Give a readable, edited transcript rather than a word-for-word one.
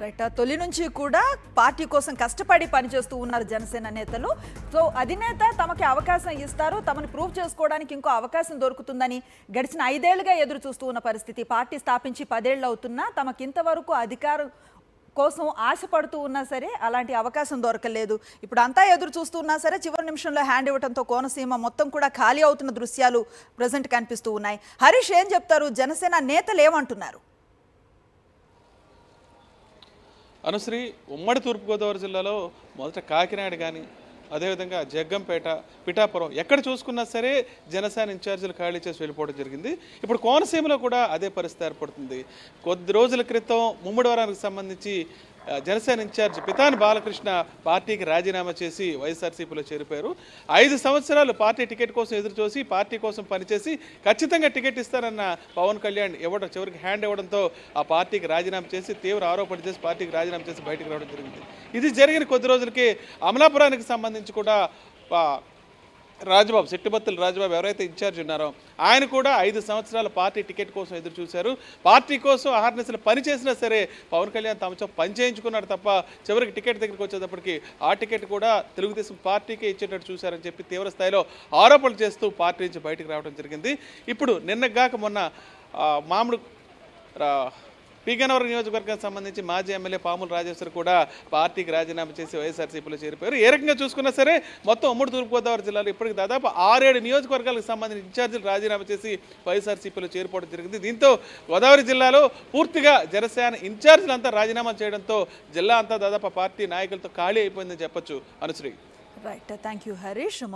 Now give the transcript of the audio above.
Right. తొలి నుంచి కూడా పార్టీ కోసం కష్టపడి పనిచేస్తూ ఉన్నారు జనసేన నేతలు. సో అధినేత తమకి అవకాశం ఇస్తారు, తమని ప్రూవ్ చేసుకోవడానికి ఇంకో అవకాశం దొరుకుతుందని గడిచిన 5 ఏళ్లుగా ఎదురు చూస్తూ ఉన్న పరిస్థితి. పార్టీ స్థాపించి 10 ఏళ్ళు అవుతున్నా తమకి ఇంతవరకు అధికారం కోసం ఆశపడుతూ ఉన్నా సరే అలాంటి అవకాశం దొరకలేదు. ఇప్పుడు అంతా ఎదురు చూస్తున్నా సరే చివరి నిమిషంలో హ్యాండ్ ఇవ్వడంతో కోనసీమ మొత్తం కూడా ఖాళీ అవుతున్న దృశ్యాలు ప్రజెంట్ కనిపిస్తూ ఉన్నాయి. హరీష్ ఏం చెప్తారు? జనసేన నేతలు ఏమంటున్నారు? అనుశ్రీ, ఉమ్మడి తూర్పుగోదావరి జిల్లాలో మొదట కాకినాడ కానీ అదేవిధంగా జగ్గంపేట, పిఠాపురం ఎక్కడ చూసుకున్నా సరే జనసేన ఇన్ఛార్జీలు ఖాళీ చేసి వెళ్ళిపోవడం జరిగింది. ఇప్పుడు కోనసీమలో కూడా అదే పరిస్థితి ఏర్పడుతుంది. కొద్ది రోజుల క్రితం ముమ్మడివరానికి సంబంధించి జనసేన ఇన్ఛార్జ్ పితాని బాలకృష్ణ పార్టీకి రాజీనామా చేసి వైఎస్ఆర్సీపీలో చేరిపోయారు. 5 సంవత్సరాలు పార్టీ టికెట్ కోసం ఎదురు చూసి పార్టీ కోసం పనిచేసి ఖచ్చితంగా టికెట్ ఇస్తారన్న పవన్ కళ్యాణ్ చివరికి హ్యాండ్ ఇవ్వడంతో ఆ పార్టీకి రాజీనామా చేసి తీవ్ర ఆరోపణలు చేసి పార్టీకి రాజీనామా చేసి బయటకు రావడం జరిగింది. ఇది జరిగిన కొద్ది రోజులకి అమలాపురానికి సంబంధించి కూడా రాజబాబు, శెట్టిబత్తుల రాజబాబు ఎవరైతే ఇన్ఛార్జ్ ఉన్నారో ఆయన కూడా 5 సంవత్సరాల పార్టీ టికెట్ కోసం ఎదురు చూశారు. పార్టీ కోసం ఆహర్నిశలు పని చేసినా సరే పవన్ కళ్యాణ్ తమతో పని చేయించుకున్నాడు తప్ప చివరికి టికెట్ దగ్గరికి వచ్చేటప్పటికి ఆ టికెట్ కూడా తెలుగుదేశం పార్టీకే ఇచ్చేటట్టు చూశారని చెప్పి తీవ్ర స్థాయిలో ఆరోపణలు చేస్తూ పార్టీ నుంచి బయటకు రావడం జరిగింది. ఇప్పుడు నిన్నగాక మొన్న మామిడి పీగన్నవరం నియోజకవర్గానికి సంబంధించి మాజీ ఎమ్మెల్యే పాముల రాజేశ్వర్ కూడా పార్టీకి రాజీనామా చేసి వైఎస్ఆర్సీపీలో చేరిపోయారు. ఏ రకంగా చూసుకున్నా సరే మొత్తం ఉమ్మడి తూర్పుగోదావరి జిల్లాలో ఇప్పటికి దాదాపు 6-7 నియోజకవర్గాలకు సంబంధించిన ఇన్ఛార్జీలు రాజీనామా చేసి వైఎస్ఆర్సీపీలో చేరిపోవడం జరిగింది. దీంతో గోదావరి జిల్లాలో పూర్తిగా జనసేన ఇన్ఛార్జీలంతా రాజీనామా చేయడంతో జిల్లా అంతా దాదాపు పార్టీ నాయకులతో ఖాళీ అయిపోయిందని చెప్పొచ్చు. Anusri. Right, thank you Harish.